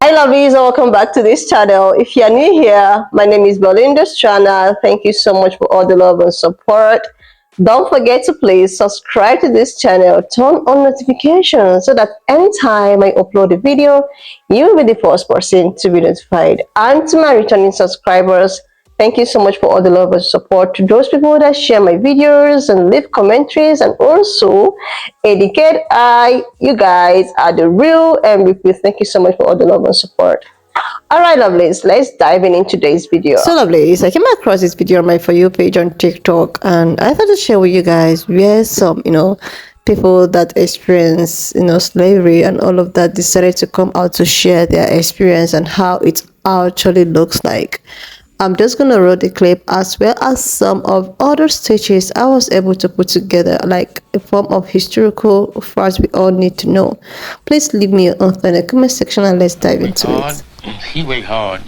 Hi lovies, welcome back to this channel. If you are new here, my name is Belinda's channel. Thank you so much for all the love and support. Don't forget to please subscribe to this channel, turn on notifications so that anytime I upload a video, you will be the first person to be notified. And to my returning subscribers, thank you so much for all the love and support. To those people that share my videos and leave commentaries and also educate, you guys are the real MVP. Thank you so much for all the love and support. All right, lovelies, let's dive in today's video. So, lovelies, I came across this video on my For You page on TikTok, and I thought to share with you guys where some, people that experience, slavery and all of that decided to come out to share their experience and how it actually looks like. I'm just gonna roll the clip as well as some of other stitches I was able to put together, like a form of historical facts we all need to know. Please leave me your thoughts in the comment section and let's dive into it. He worked hard.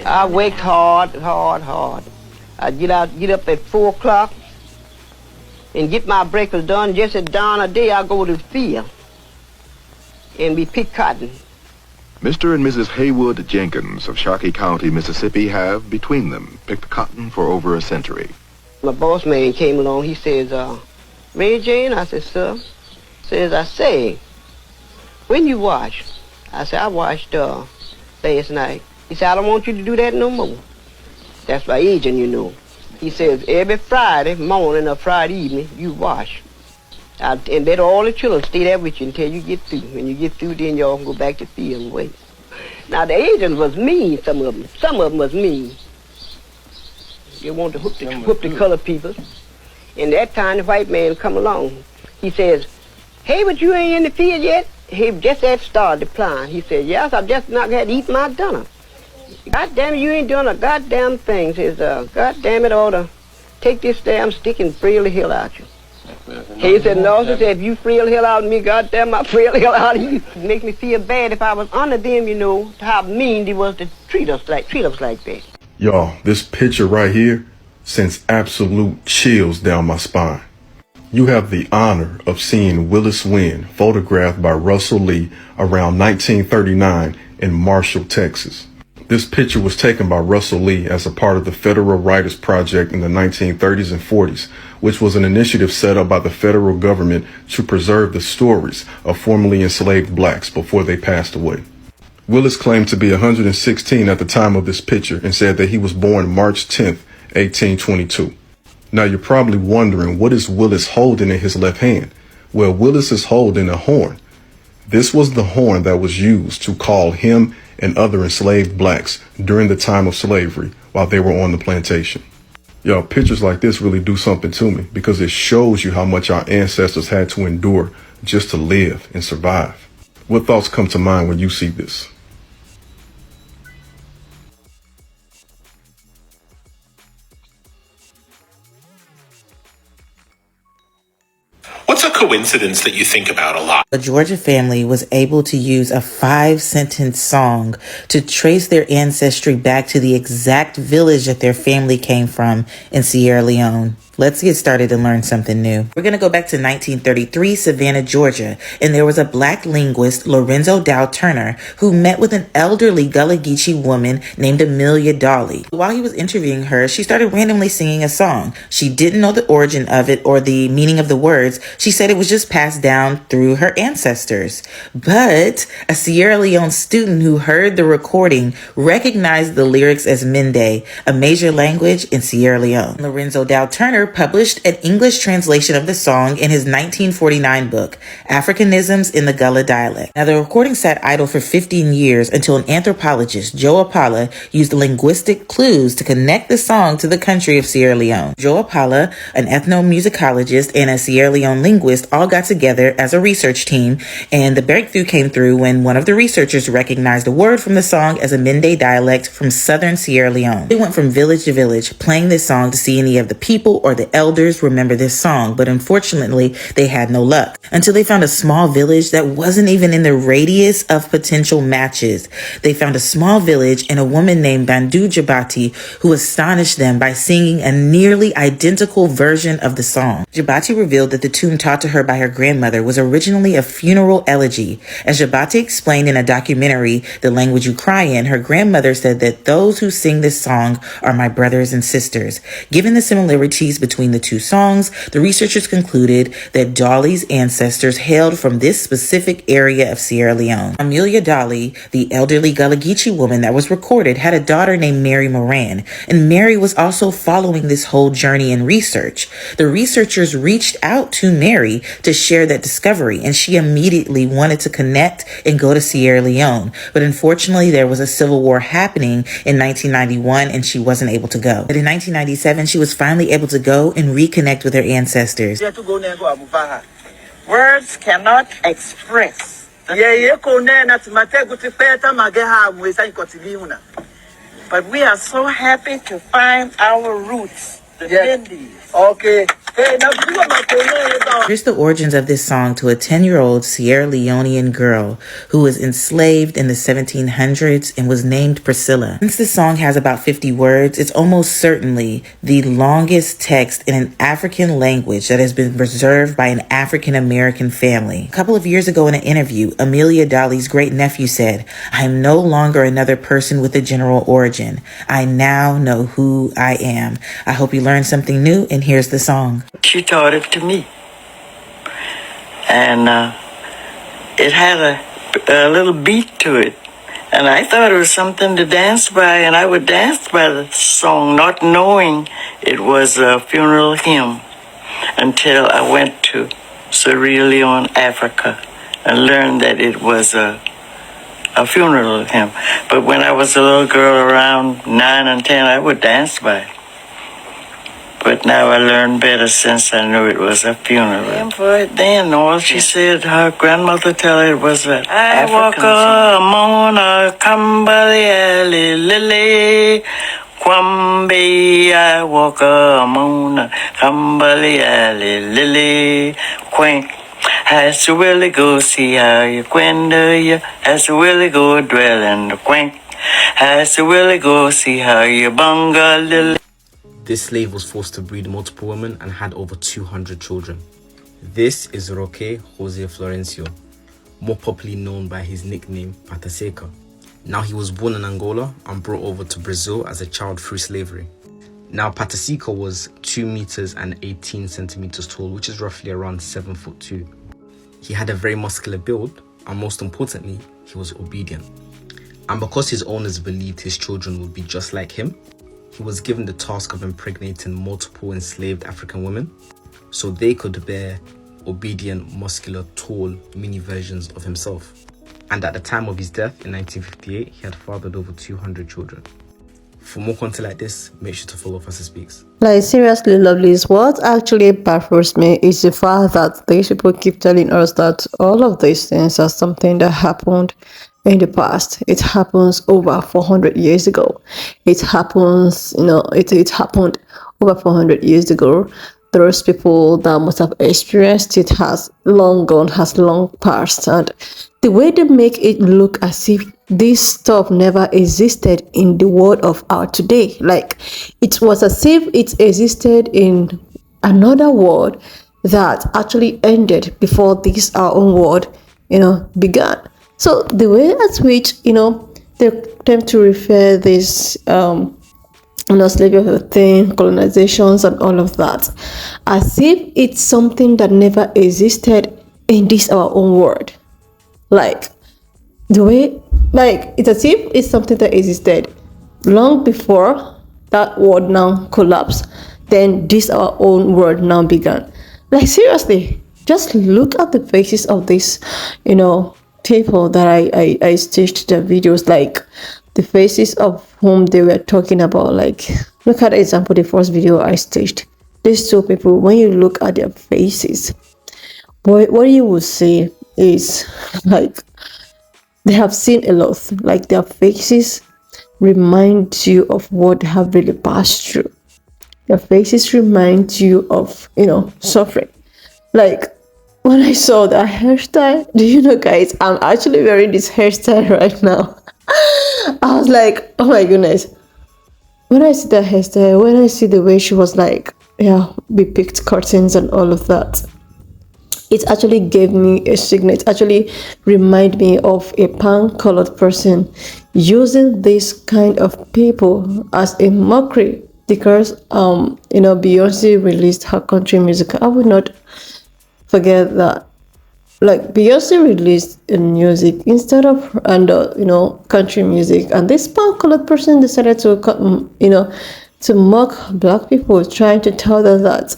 I worked hard. I get up at 4 o'clock and get my breakfast done. Just at dawn of day, I go to the field and we pick cotton. Mr. and Mrs. Haywood Jenkins of Sharkey County, Mississippi have, between them, picked cotton for over a century. My boss man came along. He says, Mary Jane? I said, sir. I say, when you wash? I said, I washed last night. He said, I don't want you to do that no more. That's my agent, He says, every Friday morning or Friday evening, you wash. And let all the children stay there with you until you get through. When you get through, then y'all can go back to the field and wait. Now, the agents was mean, some of them. Some of them was mean. They wanted to hook the colored people. And that time, the white man come along. He says, hey, but you ain't in the field yet? He just had started applying. He said, yes, I've just not had to eat my dinner. God damn it, you ain't doing a goddamn thing. Says, God damn it, I ought to take this damn stick and frail the hell out you. He said, no, he said, if you frail the hell out of me, goddamn, I frail the hell out of you. It make me feel bad if I was under them, how mean they was to treat us like that. Y'all, this picture right here sends absolute chills down my spine. You have the honor of seeing Willis Wynn photographed by Russell Lee around 1939 in Marshall, Texas. This picture was taken by Russell Lee as a part of the Federal Writers Project in the 1930s and 40s, which was an initiative set up by the federal government to preserve the stories of formerly enslaved blacks before they passed away. Willis claimed to be 116 at the time of this picture and said that he was born March 10th, 1822. Now you're probably wondering, what is Willis holding in his left hand? Well, Willis is holding a horn. This was the horn that was used to call him and other enslaved blacks during the time of slavery while they were on the plantation. Y'all, pictures like this really do something to me because it shows you how much our ancestors had to endure just to live and survive. What thoughts come to mind when you see this? What's a coincidence that you think about a lot? A Georgia family was able to use a 5-sentence song to trace their ancestry back to the exact village that their family came from in Sierra Leone. Let's get started and learn something new. We're going to go back to 1933, Savannah, Georgia, and there was a black linguist, Lorenzo Dow Turner, who met with an elderly Gullah Geechee woman named Amelia Dawley. While he was interviewing her, she started randomly singing a song. She didn't know the origin of it or the meaning of the words. She said it was just passed down through her ancestors. But a Sierra Leone student who heard the recording recognized the lyrics as Mende, a major language in Sierra Leone. Lorenzo Dow Turner published an English translation of the song in his 1949 book, Africanisms in the Gullah Dialect. Now, the recording sat idle for 15 years until an anthropologist, Joe Apala, used linguistic clues to connect the song to the country of Sierra Leone. Joe Apala, an ethnomusicologist and a Sierra Leone linguist, all got together as a research team, and the breakthrough came through when one of the researchers recognized a word from the song as a Mende dialect from southern Sierra Leone. They went from village to village, playing this song to see any of the people or or the elders remember this song, but unfortunately, they had no luck until they found a small village that wasn't even in the radius of potential matches. They found a small village and a woman named Bandu Jabati who astonished them by singing a nearly identical version of the song. Jabati revealed that the tune taught to her by her grandmother was originally a funeral elegy. As Jabati explained in a documentary, The Language You Cry In, her grandmother said that those who sing this song are my brothers and sisters. Given the similarities between the two songs, the researchers concluded that Dolly's ancestors hailed from this specific area of Sierra Leone. Amelia Dolly, the elderly Gullah Geechee woman that was recorded, had a daughter named Mary Moran, and Mary was also following this whole journey in research. The researchers reached out to Mary to share that discovery, and she immediately wanted to connect and go to Sierra Leone. But unfortunately, there was a civil war happening in 1991, and she wasn't able to go. But in 1997, she was finally able to go and reconnect with her ancestors. Words cannot express. But we are so happy to find our roots, the Indies. Okay. Here's the origins of this song to a 10-year-old Sierra Leonean girl who was enslaved in the 1700s and was named Priscilla. Since the song has about 50 words, it's almost certainly the longest text in an African language that has been preserved by an African American family. A couple of years ago in an interview, Amelia Dolly's great-nephew said, "I am no longer another person with a general origin. I now know who I am." I hope you learned something new, and here's the song. She taught it to me. And it had a little beat to it. And I thought it was something to dance by, and I would dance by the song, not knowing it was a funeral hymn, until I went to Sierra Leone, Africa, and learned that it was a funeral hymn. But when I was a little girl around 9 and 10, I would dance by it. But now I learned better since I knew it was a funeral. And for it then, all she said, her grandmother tell her it was an I walk among a Kambali lily, Kwambi, I walk among a Kambali lily, Quink. Has to really go see how you quender you, has to really go dwell in the quink, has to really go see how you bunga lily. This slave was forced to breed multiple women and had over 200 children. This is Roque Jose Florencio, more popularly known by his nickname Pataseca. Now he was born in Angola and brought over to Brazil as a child through slavery. Now Pataseca was 2 meters and 18 centimeters tall, which is roughly around 7'2". He had a very muscular build, and most importantly, he was obedient. And because his owners believed his children would be just like him, he was given the task of impregnating multiple enslaved African women so they could bear obedient, muscular, tall, mini versions of himself. And at the time of his death in 1958, he had fathered over 200 children. For more content like this, make sure to follow Faster Speaks. Like, seriously, lovelies, what actually baffles me is the fact that these people keep telling us that all of these things are something that happened in the past. It happens over 400 years ago. It happens, it happened over 400 years ago. Those people that must have experienced it has long gone, has long passed. And the way they make it look as if this stuff never existed in the world of our today. Like, it was as if it existed in another world that actually ended before this our own world, began. So the way at which, they tend to refer this, slavery thing, colonizations and all of that, as if it's something that never existed in this our own world. Like, the way, it's as if it's something that existed long before that world now collapsed, then this our own world now began. Like, seriously, just look at the faces of these, people that I staged their videos, like the faces of whom they were talking about. Like, look at the example, the first video I staged. These two people, when you look at their faces, what you will see is, like, they have seen a lot. Like, their faces remind you of what they have really passed through. Their faces remind you of, suffering. Like, when I saw that hairstyle, do you know, guys, I'm actually wearing this hairstyle right now. I was like, oh my goodness. When I see that hairstyle, when I see the way she was like, yeah, we picked curtains and all of that, it actually gave me a signal. It actually remind me of a pan-colored person using this kind of people as a mockery, because Beyonce released her country music. I would not forget that. Like, Beyonce released a music instead of country music, and this pan-colored person decided to to mock black people, trying to tell them that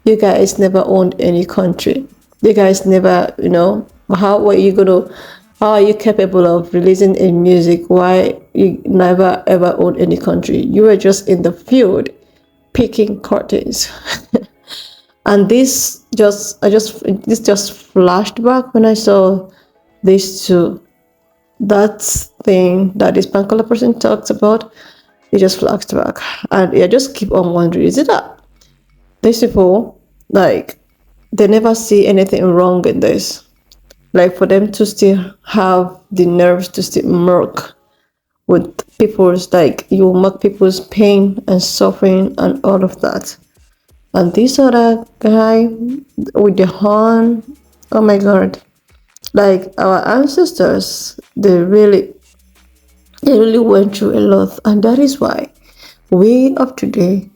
you guys never owned any country. You guys never, how are you capable of releasing a music why you never ever owned any country? You were just in the field picking curtains. And this just flashed back when I saw these two. That thing that this Pankola person talks about, it just flashed back. And I just keep on wondering, is it that these people, like, they never see anything wrong in this? Like, for them to still have the nerves to still mock with people's, like, you mock people's pain and suffering and all of that. And this other guy with the horn, oh my god. Like, our ancestors, they really went through a lot. And that is why we of today,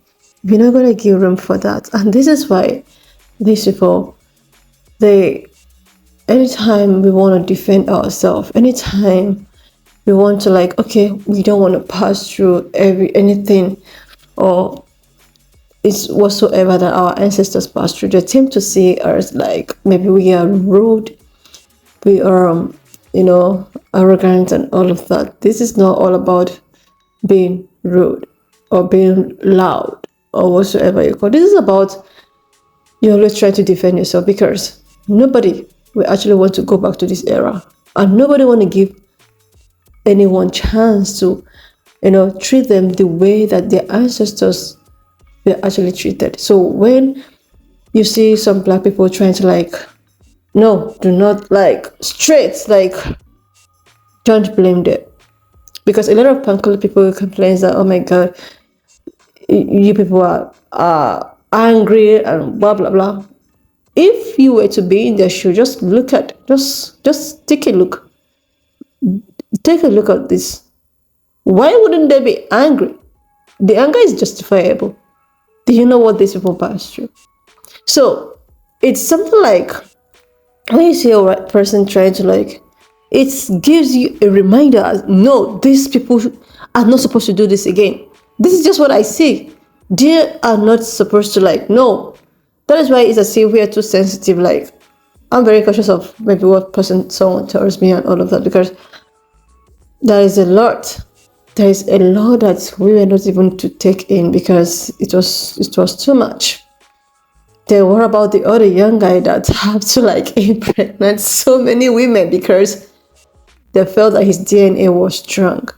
we're not going to give room for that. And this is why these people, anytime we want to defend ourselves, anytime we want to, like, okay, we don't want to pass through anything or it's whatsoever that our ancestors passed through, they tend to see us like maybe we are rude, we are, arrogant and all of that. This is not all about being rude or being loud or whatsoever you call. This is about you always try to defend yourself, because nobody will actually want to go back to this era, and nobody want to give anyone chance to, treat them the way that their ancestors were actually treated. So when you see some black people trying to, like, no, do not, like, straight, like, don't blame them, because a lot of Pankoli people complain that, oh my god, you people are angry and blah blah blah. If you were to be in their shoe, just take a look. Take a look at this. Why wouldn't they be angry? The anger is justifiable. Do you know what these people pass through? So it's something like when you see a white person trying to, like, it gives you a reminder, no, these people are not supposed to do this again. This is just what I see. They are not supposed to, like, no. That is why it's as if we are too sensitive. Like, I'm very cautious of maybe what someone tells me and all of that, because there is a lot that we were not even to take in, because it was too much. Then what about the other young guy that had to, like, impregnate so many women because they felt that his DNA was strong?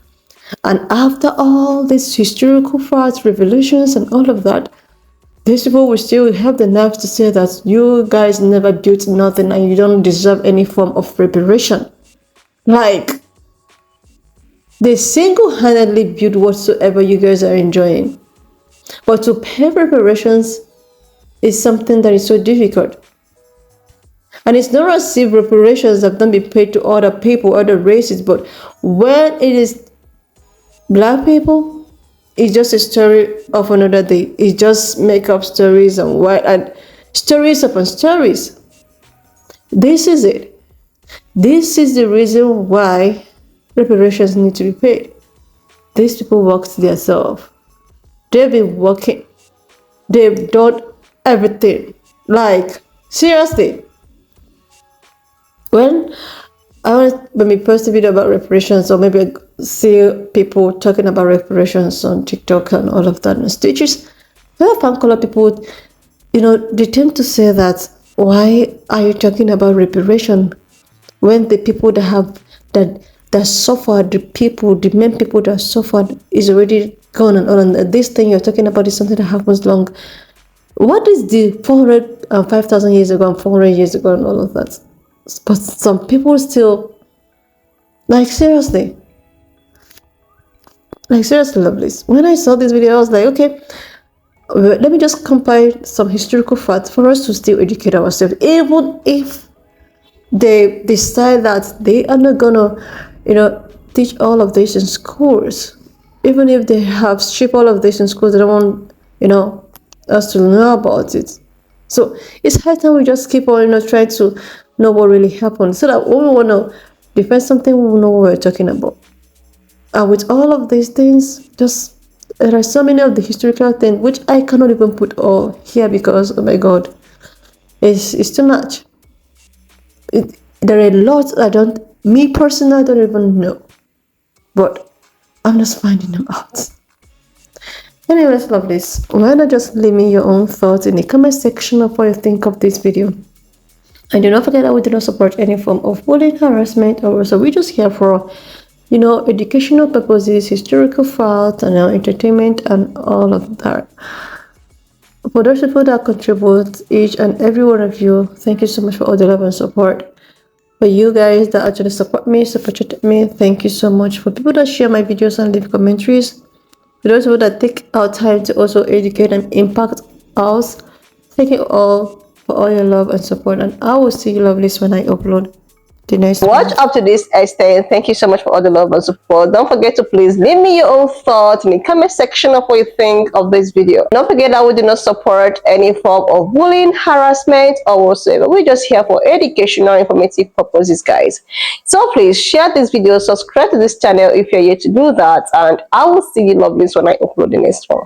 And after all these historical facts, revolutions and all of that, these people will still have the nerve to say that you guys never built nothing and you don't deserve any form of reparation. Like, they single-handedly built whatsoever you guys are enjoying. But to pay reparations is something that is so difficult. And it's not as if reparations have not been paid to other people, other races, but when it is black people, it's just a story of another day. It's just make up stories and stories upon stories. This is it. This is the reason why reparations need to be paid. These people worked themselves. They've been working. They've done everything. Like, seriously. When we post a video about reparations, or maybe I see people talking about reparations on TikTok and all of that and stitches, there are color people, they tend to say that, why are you talking about reparation when the people that suffered, the main people that suffered is already going on. And this thing you're talking about is something that happens long. What is the 400 and 5,000 years ago and 400 years ago and all of that? But some people still, like, seriously, Lovelace. When I saw this video, I was like, okay, let me just compile some historical facts for us to still educate ourselves, even if they decide that they are not gonna, teach all of this in schools. Even if they have stripped all of this in schools, they don't want, us to know about it. So it's high time we just keep on, trying to know what really happened, so that when we want to defend something, we will know what we're talking about. And with all of these things, just there are so many of the historical things which I cannot even put all here because, oh my God, it's too much. There are a lot me personally, I don't even know. But I'm just finding them out. Anyways, lovelies, why not just leave me your own thoughts in the comment section of what you think of this video. And do not forget that we do not support any form of bullying, harassment, or so. We're just here for, educational purposes, historical facts, and entertainment, and all of that. For those people that contribute, each and every one of you, thank you so much for all the love and support. For you guys that actually support me, thank you so much. For people that share my videos and leave commentaries, for those people that take our time to also educate and impact us, thank you all for all your love and support. And I will see you, lovelies, when I upload the next Watch one. up to this extent. Thank you so much for all the love and support. Don't forget to please leave me your own thoughts in the comment section of what you think of this video. Don't forget that we do not support any form of bullying, harassment, or whatsoever. We're just here for educational, informative purposes, guys. So please share this video, subscribe to this channel if you're yet to do that, and I will see you, lovelies, when I upload the next one.